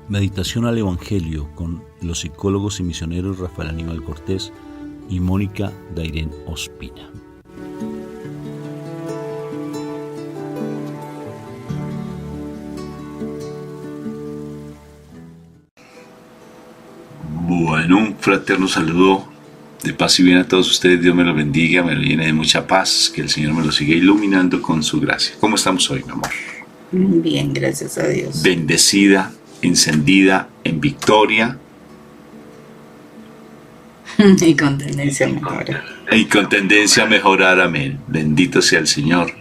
Meditación al Evangelio con los psicólogos y misioneros Rafael Aníbal Cortés y Mónica Dairén Ospina. Bueno, un fraterno saludo de paz y bien a todos ustedes. Dios me los bendiga, me lo llene de mucha paz, que el Señor me lo siga iluminando con su gracia. ¿Cómo estamos hoy, mi amor? Bien, gracias a Dios. Bendecida, encendida, en victoria. Y con tendencia a mejorar. Y con tendencia a mejorar, amén. Bendito sea el Señor.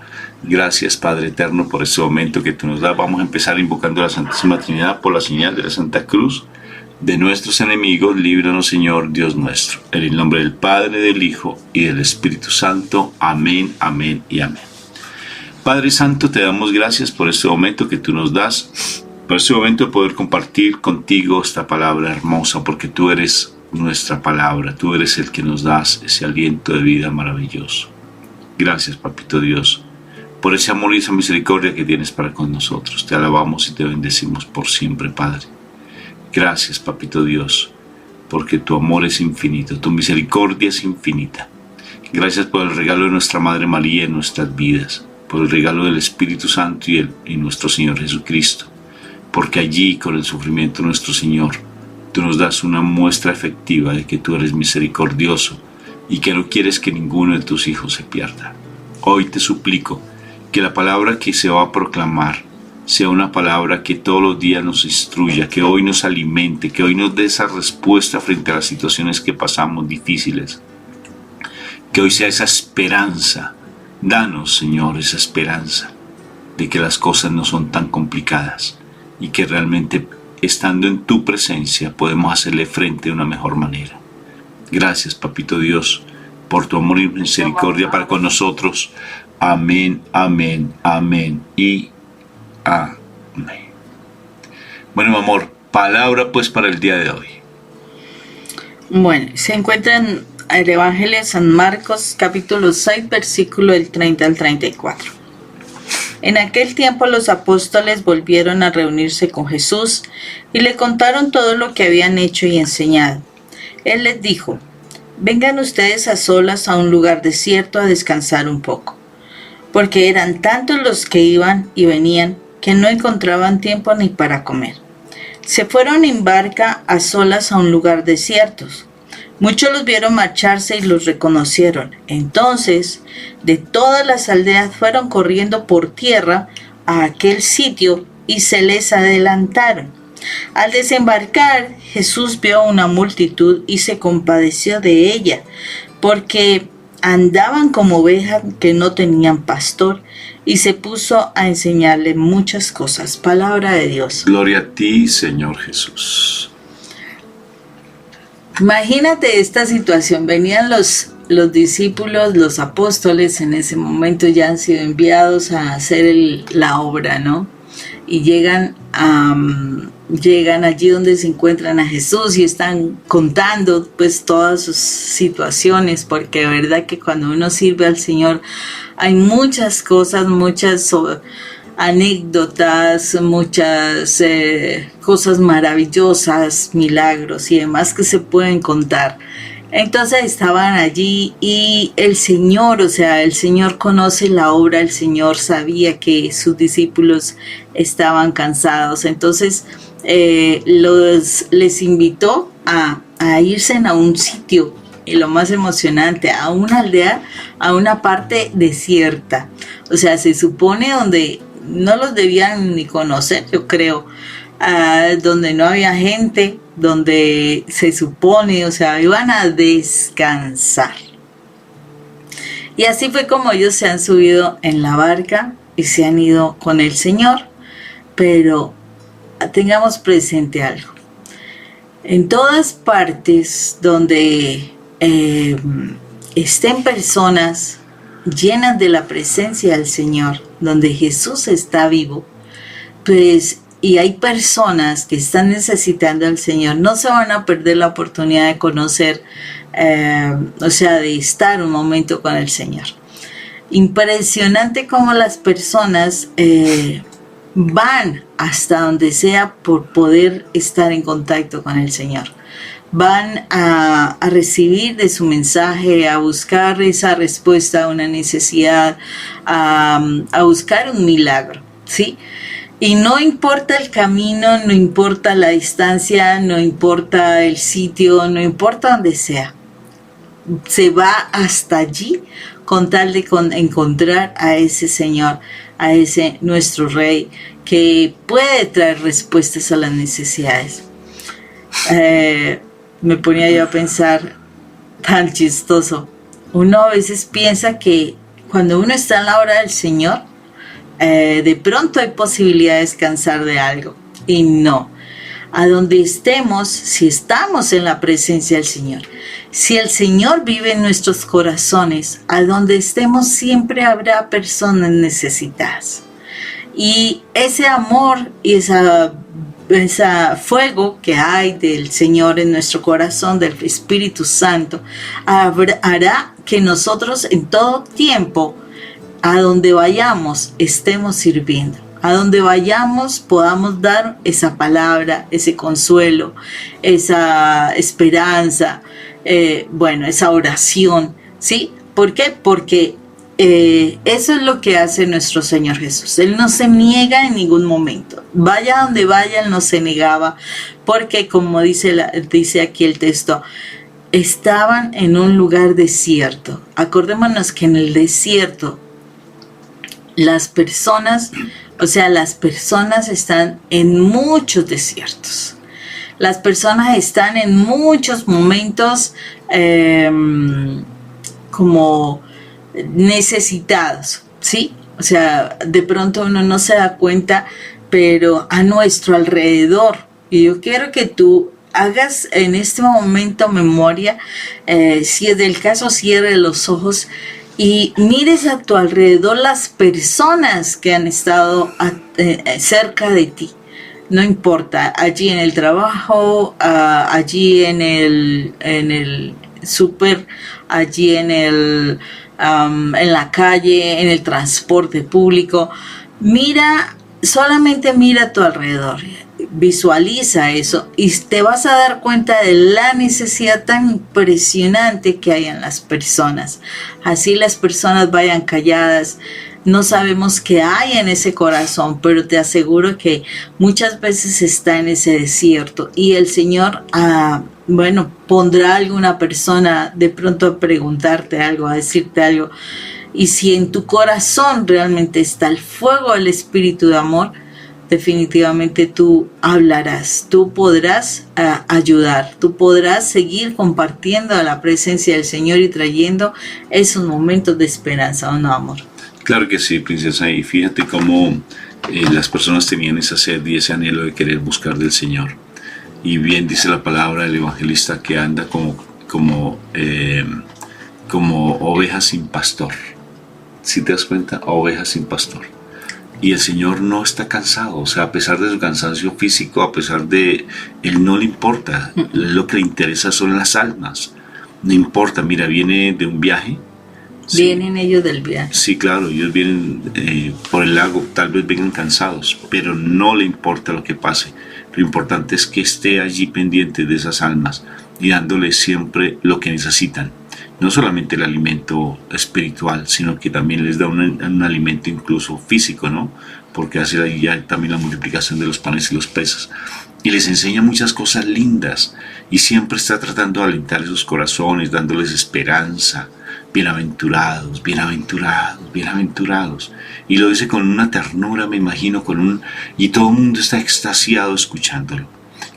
Gracias, Padre Eterno, por este momento que tú nos das. Vamos a empezar invocando a la Santísima Trinidad por la señal de la Santa Cruz. De nuestros enemigos, líbranos, Señor, Dios nuestro. En el nombre del Padre, del Hijo y del Espíritu Santo. Amén, amén y amén. Padre Santo, te damos gracias por este momento que tú nos das, por este momento de poder compartir contigo esta palabra hermosa, porque tú eres nuestra palabra, tú eres el que nos das ese aliento de vida maravilloso. Gracias, Papito Dios, por ese amor y esa misericordia que tienes para con nosotros. Te alabamos y te bendecimos por siempre, Padre. Gracias, Papito Dios, porque tu amor es infinito, tu misericordia es infinita. Gracias por el regalo de nuestra Madre María en nuestras vidas, por el regalo del Espíritu Santo y nuestro Señor Jesucristo, porque allí, con el sufrimiento de nuestro Señor, tú nos das una muestra efectiva de que tú eres misericordioso y que no quieres que ninguno de tus hijos se pierda. Hoy te suplico que la palabra que se va a proclamar sea una palabra que todos los días nos instruya, que hoy nos alimente, que hoy nos dé esa respuesta frente a las situaciones que pasamos difíciles. Que hoy sea esa esperanza. Danos, Señor, esa esperanza de que las cosas no son tan complicadas y que realmente, estando en tu presencia, podemos hacerle frente de una mejor manera. Gracias, Papito Dios, por tu amor y misericordia para con nosotros. Amén, amén, amén y amén. Bueno, mi amor, palabra pues para el día de hoy. Bueno, se encuentra en el Evangelio de San Marcos, capítulo 6, versículo del 30 al 34. En aquel tiempo los apóstoles volvieron a reunirse con Jesús y le contaron todo lo que habían hecho y enseñado. Él les dijo: vengan ustedes a solas a un lugar desierto a descansar un poco, porque eran tantos los que iban y venían que no encontraban tiempo ni para comer. Se fueron en barca a solas a un lugar desierto. Muchos los vieron marcharse y los reconocieron. Entonces, de todas las aldeas fueron corriendo por tierra a aquel sitio y se les adelantaron. Al desembarcar, Jesús vio una multitud y se compadeció de ella, porque andaban como ovejas que no tenían pastor, y se puso a enseñarle muchas cosas. Palabra de Dios. Gloria a ti, Señor Jesús. Imagínate esta situación. Venían los discípulos, los apóstoles, en ese momento ya han sido enviados a hacer la obra, ¿no? Y llegan allí donde se encuentran a Jesús y están contando pues todas sus situaciones, porque de verdad que cuando uno sirve al Señor hay muchas cosas, muchas anécdotas, muchas cosas maravillosas, milagros y demás que se pueden contar. Entonces estaban allí y el Señor, el Señor conoce la obra, el Señor sabía que sus discípulos estaban cansados. Entonces les invitó a irse a un sitio, y lo más emocionante, a una aldea, a una parte desierta. Se supone donde no los debían ni conocer, yo creo, donde no había gente, donde se supone, iban a descansar. Y así fue como ellos se han subido en la barca y se han ido con el Señor. Pero tengamos presente algo. En todas partes donde estén personas llenas de la presencia del Señor, donde Jesús está vivo, pues, y hay personas que están necesitando al Señor, no se van a perder la oportunidad de conocer, de estar un momento con el Señor. Impresionante cómo las personas van hasta donde sea por poder estar en contacto con el Señor. Van a recibir de su mensaje, a buscar esa respuesta a una necesidad, a buscar un milagro, ¿sí? Y no importa el camino, no importa la distancia, no importa el sitio, no importa donde sea. Se va hasta allí con tal de encontrar a ese Señor, a ese nuestro Rey, que puede traer respuestas a las necesidades. Me ponía yo a pensar, tan chistoso. Uno a veces piensa que cuando uno está en la obra del Señor, de pronto hay posibilidad de descansar de algo. Y no. A donde estemos, si estamos en la presencia del Señor, si el Señor vive en nuestros corazones, a donde estemos siempre habrá personas necesitadas. Y ese amor y ese fuego que hay del Señor en nuestro corazón, del Espíritu Santo, hará que nosotros en todo tiempo, a donde vayamos, estemos sirviendo. A donde vayamos podamos dar esa palabra, ese consuelo, esa esperanza, esa oración, ¿sí? ¿Por qué? Porque eso es lo que hace nuestro Señor Jesús. Él no se niega en ningún momento. Vaya donde vaya, Él no se negaba, porque como dice aquí el texto, estaban en un lugar desierto. Acordémonos que en el desierto las personas están en muchos desiertos. Las personas están en muchos momentos como necesitados, ¿sí? O sea, de pronto uno no se da cuenta, pero a nuestro alrededor, y yo quiero que tú hagas en este momento memoria, si es del caso, cierre los ojos y mires a tu alrededor las personas que han estado cerca de ti. No importa, allí en el trabajo, allí en el súper, allí en la calle, en el transporte público. Solamente mira a tu alrededor. Visualiza eso y te vas a dar cuenta de la necesidad tan impresionante que hay en las personas. Así las personas vayan calladas, no sabemos qué hay en ese corazón, pero te aseguro que muchas veces está en ese desierto y el Señor, pondrá a alguna persona de pronto a preguntarte algo, a decirte algo. Y si en tu corazón realmente está el fuego del Espíritu de amor, definitivamente tú hablarás, tú podrás ayudar, tú podrás seguir compartiendo a la presencia del Señor y trayendo esos momentos de esperanza, ¿o no, amor? Claro que sí, princesa, y fíjate cómo las personas tenían esa sed y ese anhelo de querer buscar del Señor. Y bien dice la palabra del evangelista que anda como ovejas sin pastor. ¿Sí te das cuenta? Ovejas sin pastor. Y el Señor no está cansado, o sea, a pesar de su cansancio físico, a pesar de Él no le importa, lo que le interesa son las almas. No importa, mira, viene de un viaje. Sí. Vienen ellos del viaje. Sí, claro, ellos vienen por el lago, tal vez vengan cansados, pero no le importa lo que pase. Lo importante es que esté allí pendiente de esas almas y dándoles siempre lo que necesitan. No solamente el alimento espiritual, sino que también les da un alimento incluso físico, ¿no? Porque hace ahí ya también la multiplicación de los panes y los peces. Y les enseña muchas cosas lindas y siempre está tratando de alentar esos corazones, dándoles esperanza. Bienaventurados, bienaventurados, bienaventurados. Y lo dice con una ternura, me imagino, y todo el mundo está extasiado escuchándolo.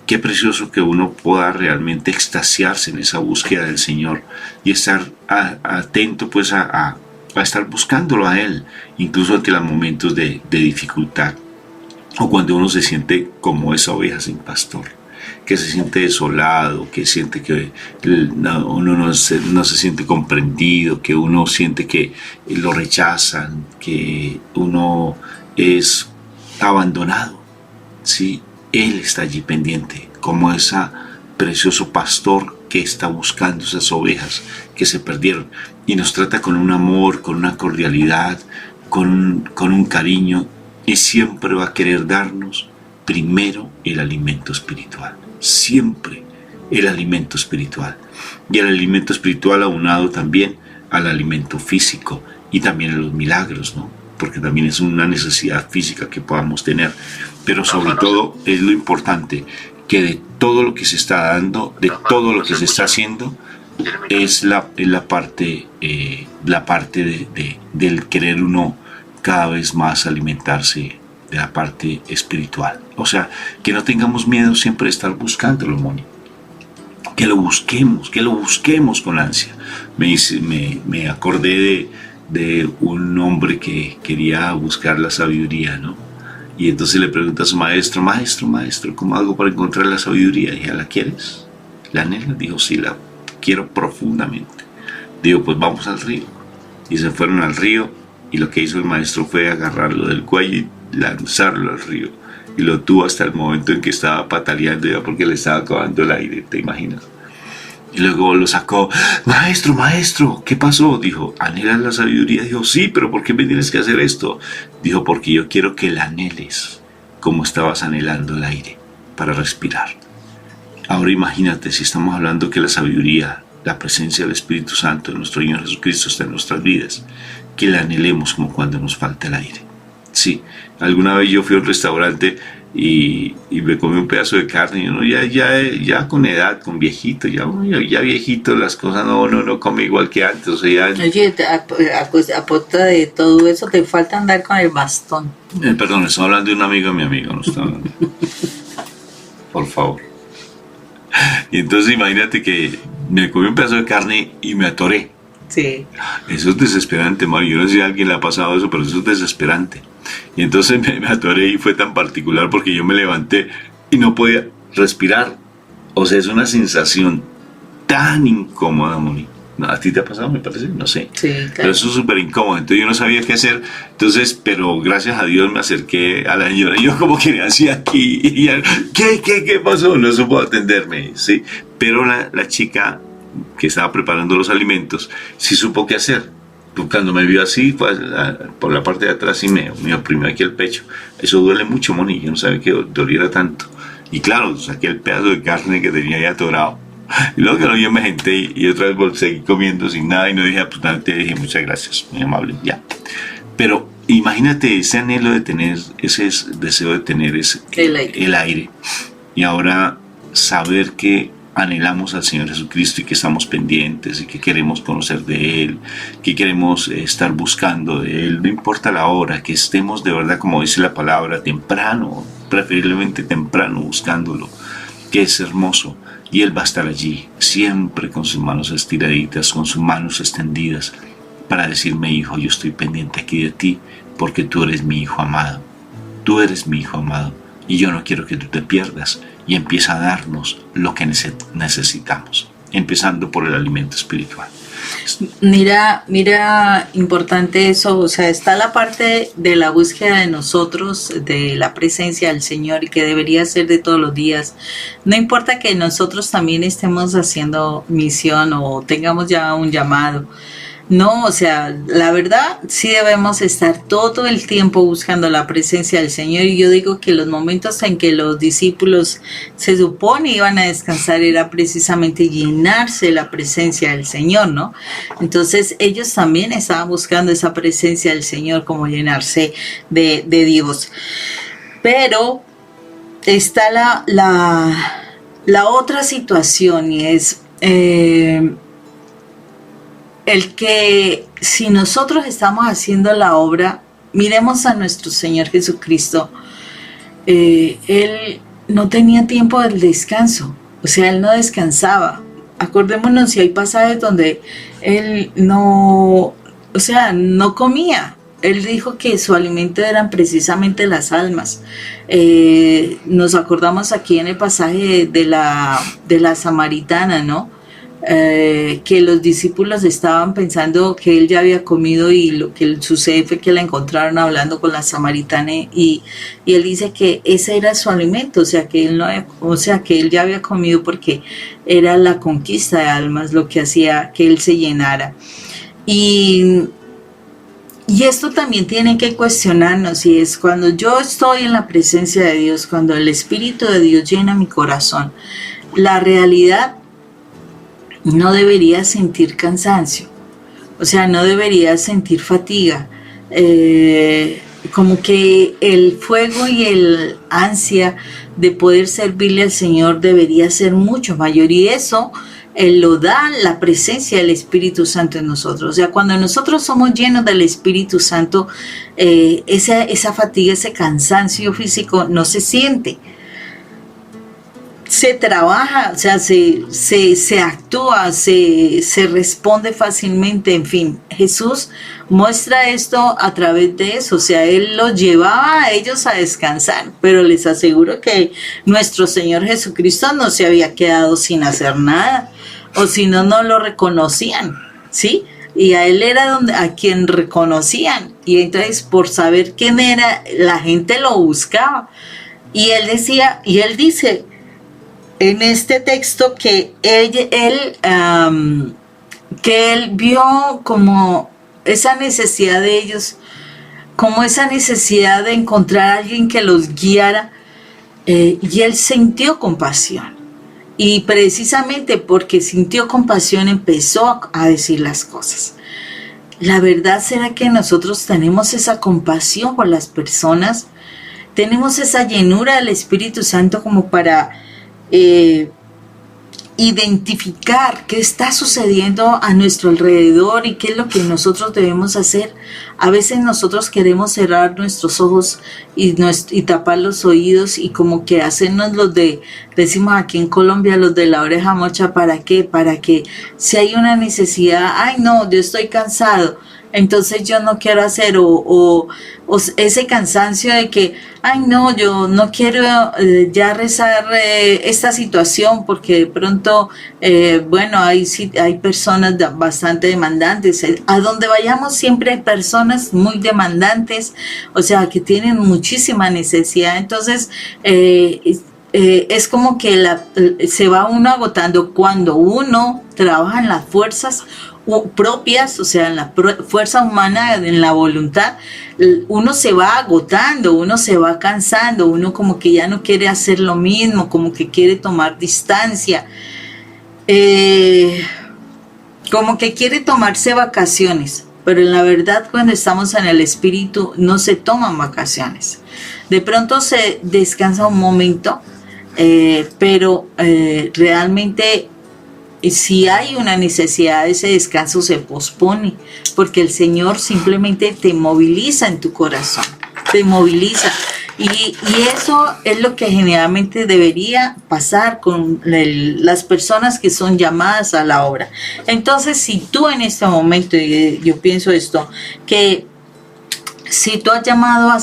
Qué precioso que uno pueda realmente extasiarse en esa búsqueda del Señor y estar atento pues a estar buscándolo a Él, incluso ante los momentos de dificultad o cuando uno se siente como esa oveja sin pastor, que se siente desolado, que siente que uno no se siente comprendido, que uno siente que lo rechazan, que uno es abandonado, ¿sí? Él está allí pendiente, como ese precioso pastor que está buscando esas ovejas que se perdieron. Y nos trata con un amor, con una cordialidad, con un cariño. Y siempre va a querer darnos primero el alimento espiritual, siempre el alimento espiritual. Y el alimento espiritual aunado también al alimento físico y también a los milagros, ¿no? Porque también es una necesidad física que podamos tener. Pero sobre todo es lo importante, que de todo lo que se está dando, de todo lo que se está haciendo, es la parte del querer uno cada vez más alimentarse de la parte espiritual. O sea, que no tengamos miedo siempre de estar buscándolo, Moni. Que lo busquemos con ansia. Me acordé de un hombre que quería buscar la sabiduría, ¿no? Y entonces le pregunta a su maestro, maestro, ¿cómo hago para encontrar la sabiduría? Y ¿la quieres? ¿La anhelas? Dijo, sí, la quiero profundamente. Digo, pues vamos al río. Y se fueron al río, y lo que hizo el maestro fue agarrarlo del cuello y lanzarlo al río. Y lo tuvo hasta el momento en que estaba pataleando ya porque le estaba acabando el aire, ¿te imaginas? Y luego lo sacó, maestro, ¿qué pasó? Dijo, ¿anhelas la sabiduría? Dijo, sí, pero ¿por qué me tienes que hacer esto? Dijo, porque yo quiero que la anheles como estabas anhelando el aire para respirar. Ahora imagínate, si estamos hablando que la sabiduría, la presencia del Espíritu Santo de nuestro Señor Jesucristo está en nuestras vidas, que la anhelemos como cuando nos falta el aire. Sí, alguna vez yo fui a un restaurante y me comí un pedazo de carne y uno ya con edad, con viejito, ya viejito, las cosas no come igual que antes. O sea, Oye, a punta de todo eso te falta andar con el bastón. Perdón, estamos hablando de un amigo de mi amigo, no está hablando. Por favor. Y entonces imagínate que me comí un pedazo de carne y me atoré. Sí. Eso es desesperante, Mario. Yo no sé si a alguien le ha pasado eso, pero eso es desesperante. Y entonces me atoré y fue tan particular porque yo me levanté y no podía respirar. O sea, es una sensación tan incómoda, Moni. No, ¿a ti te ha pasado, me parece? No sé. Sí, claro. Pero eso es súper incómodo. Entonces yo no sabía qué hacer. Entonces, pero gracias a Dios me acerqué a la señora. Yo como que le hacía aquí. Y ella, ¿Qué pasó? No supo atenderme, ¿sí? Pero la chica que estaba preparando los alimentos sí supo qué hacer. Cuando me vio así, fue por la parte de atrás y me oprimió aquí el pecho. Eso duele mucho, Moni. Yo no sabía que doliera tanto. Y claro, saqué el pedazo de carne que tenía ahí atorado. Y luego que yo me senté y otra vez seguí comiendo sin nada y no dije absolutamente, dije muchas gracias, muy amable, ya. Pero imagínate ese anhelo de tener, ese deseo de tener el aire. Y ahora saber que anhelamos al Señor Jesucristo y que estamos pendientes y que queremos conocer de Él, que queremos estar buscando de Él, no importa la hora, que estemos de verdad, como dice la palabra, temprano, preferiblemente temprano buscándolo, que es hermoso. Y Él va a estar allí, siempre con sus manos estiraditas, con sus manos extendidas, para decirme, hijo, yo estoy pendiente aquí de ti, porque tú eres mi hijo amado. Tú eres mi hijo amado, y yo no quiero que tú te pierdas. Y empieza a darnos lo que necesitamos, empezando por el alimento espiritual. Mira, importante eso, o sea, está la parte de la búsqueda de nosotros, de la presencia del Señor, y que debería ser de todos los días. No importa que nosotros también estemos haciendo misión o tengamos ya un llamado. No, o sea, la verdad sí debemos estar todo el tiempo buscando la presencia del Señor, y yo digo que los momentos en que los discípulos se supone iban a descansar era precisamente llenarse de la presencia del Señor, ¿no? Entonces ellos también estaban buscando esa presencia del Señor, como llenarse de Dios. Pero está la otra situación, y es el que si nosotros estamos haciendo la obra, miremos a nuestro Señor Jesucristo. Él no tenía tiempo del descanso, o sea, Él no descansaba. Acordémonos si hay pasajes donde Él no comía. Él dijo que su alimento eran precisamente las almas. Nos acordamos aquí en el pasaje de la samaritana, ¿no? Que los discípulos estaban pensando que él ya había comido, y lo que sucede fue que la encontraron hablando con la samaritana, y él dice que ese era su alimento, o sea que él ya había comido, porque era la conquista de almas lo que hacía que él se llenara. Y Y esto también tiene que cuestionarnos, y es cuando yo estoy en la presencia de Dios, cuando el Espíritu de Dios llena mi corazón, la realidad no debería sentir cansancio, o sea, no debería sentir fatiga, como que el fuego y el ansia de poder servirle al Señor debería ser mucho mayor, y eso lo da la presencia del Espíritu Santo en nosotros. O sea, cuando nosotros somos llenos del Espíritu Santo, esa fatiga, ese cansancio físico no se siente. Se trabaja, o sea, se actúa, se responde fácilmente, en fin. Jesús muestra esto a través de eso, o sea, Él los llevaba a ellos a descansar, pero les aseguro que nuestro Señor Jesucristo no se había quedado sin hacer nada, o si no, no lo reconocían, ¿sí? Y a Él era a quien reconocían, y entonces por saber quién era, la gente lo buscaba, y Él decía, y Él dice en este texto que él vio como esa necesidad de ellos, como esa necesidad de encontrar a alguien que los guiara, y él sintió compasión. Y precisamente porque sintió compasión empezó a decir las cosas. La verdad será que nosotros tenemos esa compasión por las personas, tenemos esa llenura del Espíritu Santo como para identificar qué está sucediendo a nuestro alrededor y qué es lo que nosotros debemos hacer. A veces nosotros queremos cerrar nuestros ojos y tapar los oídos y como que hacernos decimos aquí en Colombia, los de la oreja mocha. ¿Para qué? Para que si hay una necesidad, ay no, yo estoy cansado, entonces yo no quiero hacer, o ese cansancio de que, ay no, yo no quiero ya rezar esta situación porque de pronto, bueno, hay personas bastante demandantes. A donde vayamos siempre hay personas muy demandantes, o sea, que tienen muchísima necesidad. Entonces, es como que se va uno agotando cuando uno trabaja en las fuerzas propias, o sea, en la fuerza humana, en la voluntad. Uno se va agotando, uno se va cansando, uno como que ya no quiere hacer lo mismo, como que quiere tomar distancia, como que quiere tomarse vacaciones, pero en la verdad cuando estamos en el Espíritu no se toman vacaciones. De pronto se descansa un momento, pero realmente si hay una necesidad, ese descanso se pospone, porque el Señor simplemente te moviliza en tu corazón, te moviliza. Y eso es lo que generalmente debería pasar con las personas que son llamadas a la obra. Entonces, si tú en este momento, yo pienso esto, que si tú eres llamado a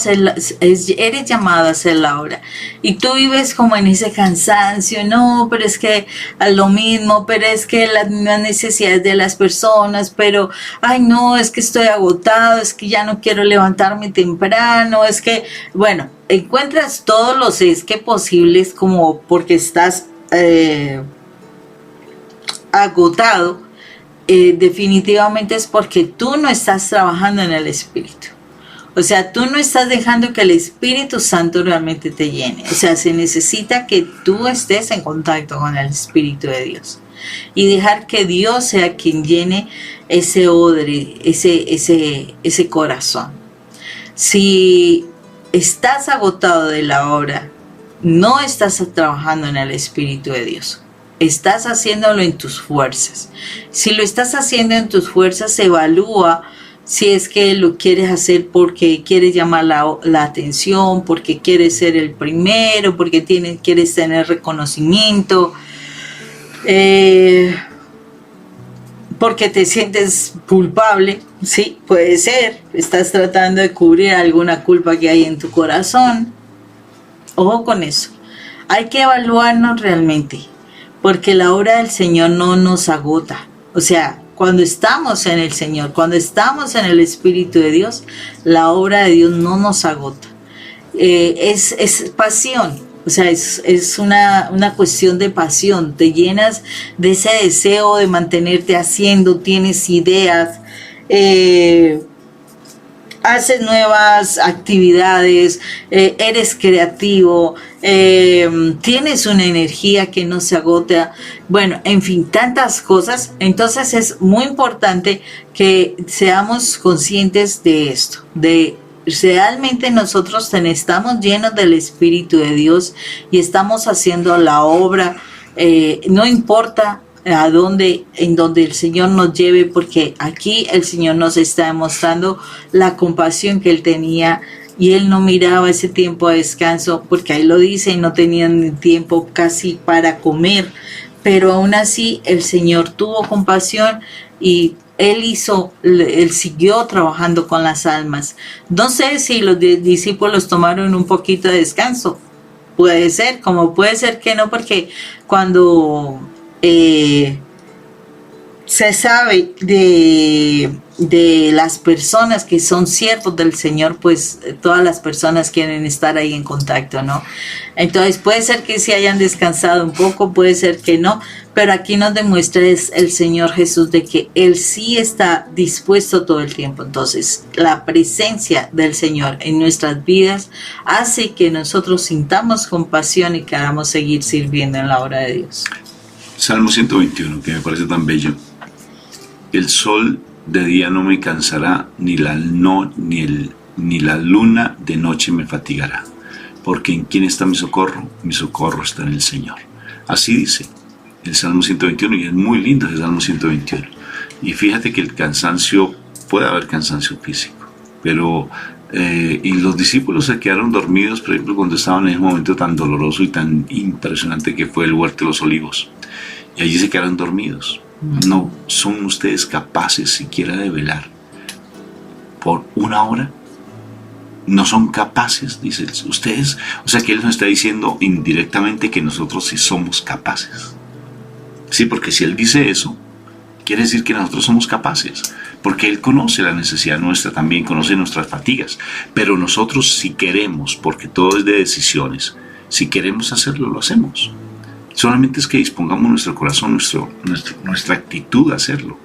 hacer la obra y tú vives como en ese cansancio, no, pero es que a lo mismo, pero es que las mismas necesidades de las personas, pero ay no, es que estoy agotado, es que ya no quiero levantarme temprano, es que, bueno, encuentras todos los es que posibles como porque estás agotado, definitivamente es porque tú no estás trabajando en el Espíritu. O sea, tú no estás dejando que el Espíritu Santo realmente te llene. O sea, se necesita que tú estés en contacto con el Espíritu de Dios. Y dejar que Dios sea quien llene ese odre, ese corazón. Si estás agotado de la obra, no estás trabajando en el Espíritu de Dios. Estás haciéndolo en tus fuerzas. Si lo estás haciendo en tus fuerzas, evalúa si es que lo quieres hacer porque quieres llamar la atención, porque quieres ser el primero, porque quieres tener reconocimiento, porque te sientes culpable, sí, puede ser, estás tratando de cubrir alguna culpa que hay en tu corazón. Ojo con eso, hay que evaluarnos realmente, porque la obra del Señor no nos agota, o sea, cuando estamos en el Señor, cuando estamos en el Espíritu de Dios, la obra de Dios no nos agota. Es pasión, o sea, es una cuestión de pasión. Te llenas de ese deseo de mantenerte haciendo, tienes ideas, haces nuevas actividades, eres creativo, tienes una energía que no se agota, bueno, en fin, tantas cosas. Entonces es muy importante que seamos conscientes de esto, de realmente nosotros estamos llenos del Espíritu de Dios y estamos haciendo la obra, no importa en donde el Señor nos lleve, porque aquí el Señor nos está demostrando la compasión que Él tenía, y Él no miraba ese tiempo de descanso, porque ahí lo dice, no tenían tiempo casi para comer, pero aún así el Señor tuvo compasión y Él siguió trabajando con las almas. No sé si los discípulos tomaron un poquito de descanso, puede ser, como puede ser que no, porque cuando se sabe de las personas que son siervos del Señor, pues todas las personas quieren estar ahí en contacto, ¿no? Entonces puede ser que sí hayan descansado un poco, puede ser que no, pero aquí nos demuestra es el Señor Jesús de que Él sí está dispuesto todo el tiempo. Entonces la presencia del Señor en nuestras vidas hace que nosotros sintamos compasión y queramos seguir sirviendo en la obra de Dios. Salmo 121, que me parece tan bello. El sol de día no me cansará, ni la luna de noche me fatigará. Porque ¿en quién está mi socorro? Mi socorro está en el Señor. Así dice el Salmo 121, y es muy lindo el Salmo 121. Y fíjate que el cansancio, puede haber cansancio físico, pero y los discípulos se quedaron dormidos, por ejemplo, cuando estaban en ese momento tan doloroso y tan impresionante que fue el huerto de los olivos. Y allí se quedaron dormidos. ¿No son ustedes capaces siquiera de velar por una hora? No son capaces, dice ustedes. O sea que Él nos está diciendo indirectamente que nosotros sí somos capaces. Sí, porque si Él dice eso, quiere decir que nosotros somos capaces, porque Él conoce la necesidad nuestra, también conoce nuestras fatigas. Pero nosotros, si queremos, porque todo es de decisiones, si queremos hacerlo, lo hacemos. Solamente es que dispongamos nuestro corazón, nuestra actitud a hacerlo.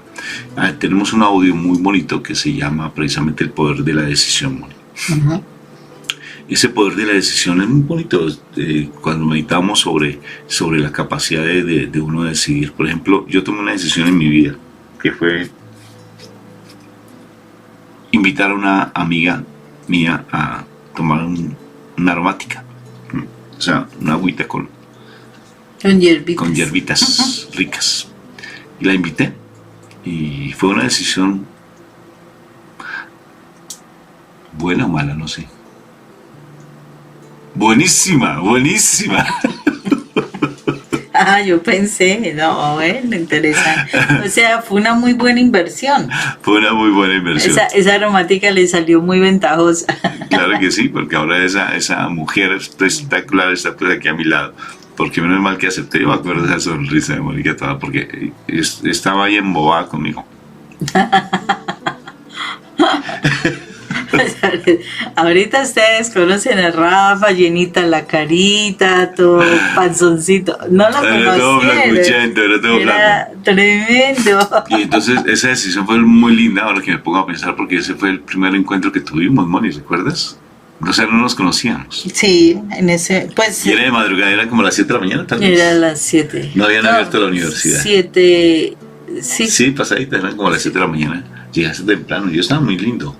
Tenemos un audio muy bonito que se llama precisamente El Poder de la Decisión. Uh-huh. Ese poder de la decisión es muy bonito. Cuando meditamos sobre la capacidad de uno decidir. Por ejemplo, yo tomé una decisión en mi vida, que fue invitar a una amiga mía a tomar una aromática. O sea, una agüita con hierbitas ricas. Y la invité. Y fue una decisión buena o mala, no sé. Buenísima. Yo pensé, no, bueno, interesante. O sea, fue una muy buena inversión. Esa aromática le salió muy ventajosa. Claro que sí, porque ahora esa mujer espectacular está pues aquí a mi lado. Porque menos mal que acepté. Yo me acuerdo de esa sonrisa de Mónica toda, porque estaba ahí embobada conmigo. Ahorita ustedes conocen a Rafa, llenita la carita, todo panzoncito. No lo conocieron. Era tremendo. Y entonces esa decisión fue muy linda, ahora que me pongo a pensar, porque ese fue el primer encuentro que tuvimos, Moni, ¿recuerdas? O sea, no nos conocíamos. Sí, en ese, pues... Y era de madrugada, era como las 7 de la mañana, tal vez. Era las 7. No habían abierto la universidad. 7, sí. Sí, pasaditas, eran como las 7 de la mañana. Llegaste temprano, yo estaba muy lindo.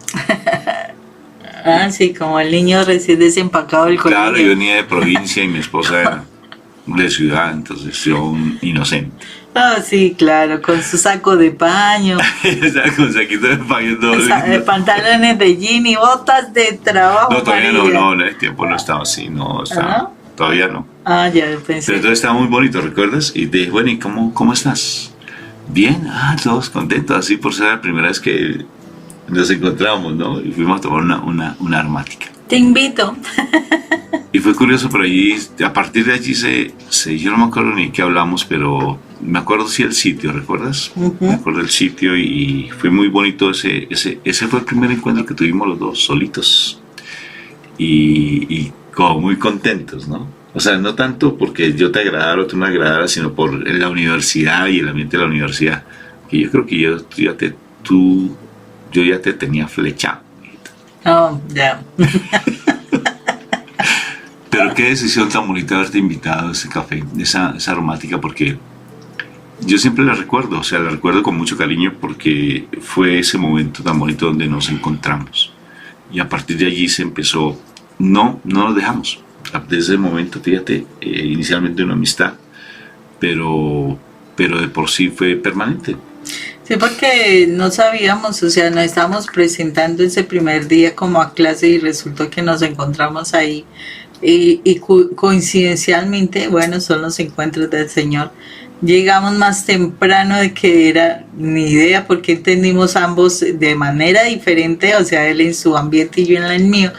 Sí, como el niño recién desempacado del colegio. Claro, yo venía de provincia y mi esposa era de ciudad, entonces yo un inocente. Sí, claro, con su saco de paño. Con saquito de paño todo. Pantalones de jean y botas de trabajo. No, todavía no, en el tiempo no estaba así, no estaba, ¿no? Todavía no. Ya pensé. Pero todo estaba muy bonito, ¿recuerdas? Y te dije, bueno, ¿y cómo estás? Bien, todos contentos, así por ser la primera vez que nos encontramos, ¿no? Y fuimos a tomar una aromática. Te invito. Y fue curioso, pero allí, a partir de allí yo no me acuerdo ni qué hablamos, pero me acuerdo sí el sitio, ¿recuerdas? Uh-huh. Me acuerdo del sitio y fue muy bonito ese fue el primer encuentro que tuvimos los dos, solitos. Y como muy contentos, ¿no? O sea, no tanto porque yo te agradara o tú me agradaras, sino por la universidad y el ambiente de la universidad. Que yo creo que yo ya te tenía flechado. Oh, ya. Pero qué decisión tan bonita haberte invitado a ese café, esa aromática, porque yo siempre la recuerdo, o sea, la recuerdo con mucho cariño porque fue ese momento tan bonito donde nos encontramos. Y a partir de allí se empezó, no nos dejamos. Desde ese momento, fíjate, inicialmente una amistad, pero de por sí fue permanente. Sí, porque no sabíamos, o sea, nos estábamos presentando ese primer día como a clase y resultó que nos encontramos ahí y coincidencialmente, bueno, son los encuentros del Señor. Llegamos más temprano de que era ni idea porque entendimos ambos de manera diferente, o sea, él en su ambiente y yo en el mío,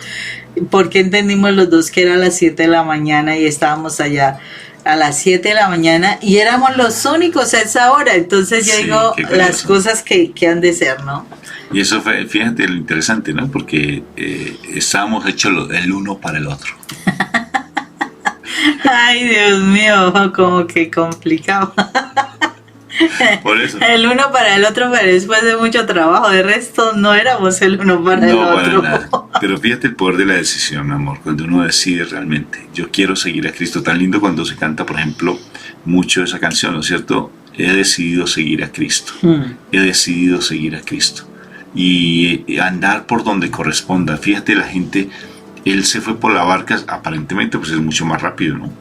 porque entendimos los dos que era a las 7 de la mañana y estábamos allá a las 7 de la mañana y éramos los únicos a esa hora. Entonces yo Sí, digo qué las curioso. cosas que han de ser, ¿no? Y eso fue, fíjate lo interesante, ¿no? Porque estábamos hechos el uno para el otro. Ay, Dios mío, como que complicado. Por eso. El uno para el otro, pero después de mucho trabajo. De resto, no éramos el uno para el No, para otro. nada. Pero fíjate el poder de la decisión, amor, cuando uno decide realmente, yo quiero seguir a Cristo. Tan lindo cuando se canta, por ejemplo, mucho esa canción, ¿no es cierto? He decidido seguir a Cristo. He decidido seguir a Cristo. Y andar por donde corresponda. Fíjate, la gente, él se fue por la barca, aparentemente pues es mucho más rápido, ¿no?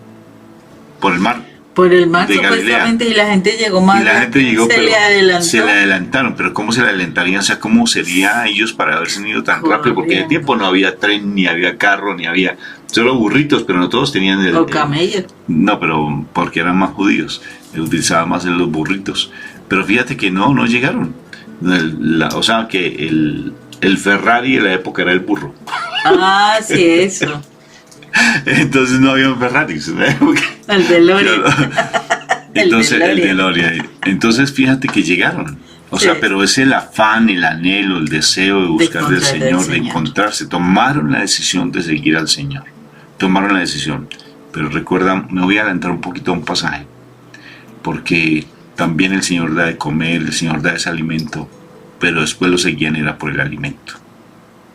Por el mar. Por el mar, De Galilea. supuestamente, y la gente llegó más Y la gente rápido, llegó, se pero le adelantó. se le adelantaron. Pero ¿cómo se le adelantarían? O sea, ¿cómo sería ellos para haberse ido tan rápido? Porque en el tiempo no había tren, ni había carro, ni había... Solo burritos, pero no todos tenían O camellos. no, pero porque eran más judíos. Utilizaban más los burritos. Pero fíjate que no llegaron. O sea, que el Ferrari de la época era el burro. Ah, sí, eso. Entonces no había Ferraris. El DeLorean. Entonces, el DeLorean. DeLorean. Entonces, fíjate que llegaron. O sea, Sí. pero es el afán, el anhelo, el deseo de buscar del encontrar del Señor, de Señor. encontrarse. Tomaron la decisión de seguir al Señor. Tomaron la decisión. Pero recuerda, me voy a adelantar un poquito a un pasaje. Porque también el Señor da de comer, el Señor da ese alimento. Pero después lo seguían era por el alimento.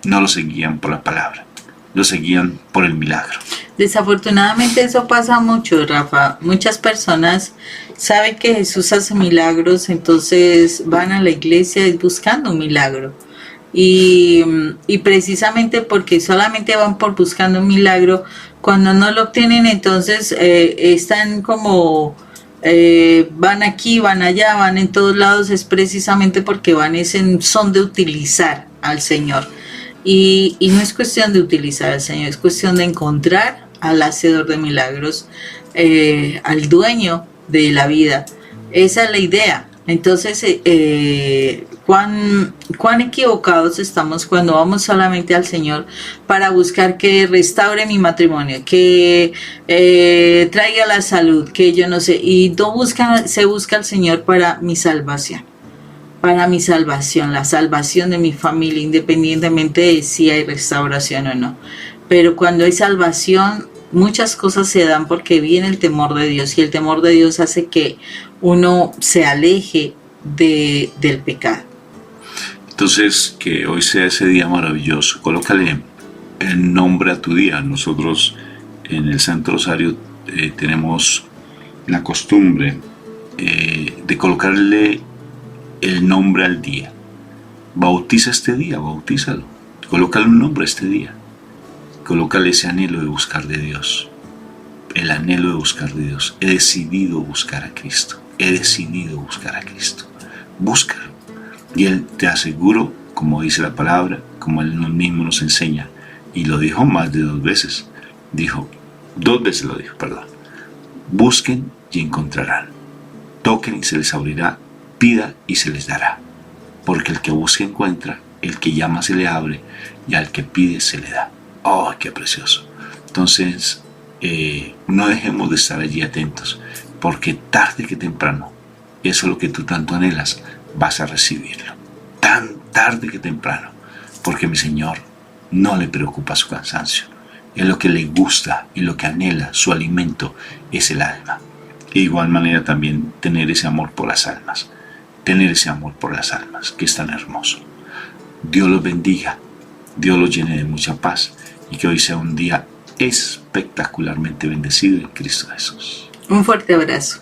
No lo seguían por la palabra. Lo seguían por el milagro. Desafortunadamente eso pasa mucho, Rafa. Muchas personas saben que Jesús hace milagros, entonces van a la iglesia buscando un milagro. Y precisamente porque solamente van por buscando un milagro, cuando no lo obtienen, entonces están como... van aquí, van allá, van en todos lados, es precisamente porque van en son de utilizar al Señor. Y no es cuestión de utilizar al Señor, es cuestión de encontrar al hacedor de milagros, al dueño de la vida. Esa es la idea. Entonces, ¿cuán equivocados estamos cuando vamos solamente al Señor para buscar que restaure mi matrimonio, que traiga la salud, que yo no sé, y no se busca al Señor para mi salvación? Para mi salvación, la salvación de mi familia, independientemente de si hay restauración o no. Pero cuando hay salvación, muchas cosas se dan porque viene el temor de Dios, y el temor de Dios hace que uno se aleje del pecado. Entonces, que hoy sea ese día maravilloso. Colócale el nombre a tu día. Nosotros en el Santo Rosario tenemos la costumbre de colocarle el nombre al día. Bautiza este día, bautízalo. Colócale un nombre a este día. Colócale ese anhelo de buscar de Dios. El anhelo de buscar de Dios. He decidido buscar a Cristo. He decidido buscar a Cristo. Búscalo. Y Él, te aseguro, como dice la palabra, como Él mismo nos enseña, y lo dijo más de 2 veces. Dos veces lo dijo, perdón. Busquen y encontrarán. Toquen y se les abrirá. Pida y se les dará. Porque el que busca encuentra, el que llama se le abre, y al que pide se le da. ¡Oh, qué precioso! Entonces, no dejemos de estar allí atentos, porque tarde que temprano, eso es lo que tú tanto anhelas, vas a recibirlo. Tan tarde que temprano, porque mi Señor no le preocupa su cansancio. Es lo que le gusta y lo que anhela, su alimento es el alma. De igual manera también tener ese amor por las almas. Tener ese amor por las almas, que es tan hermoso. Dios los bendiga Dios los llene de mucha paz y que hoy sea un día espectacularmente bendecido en Cristo Jesús. Un fuerte abrazo.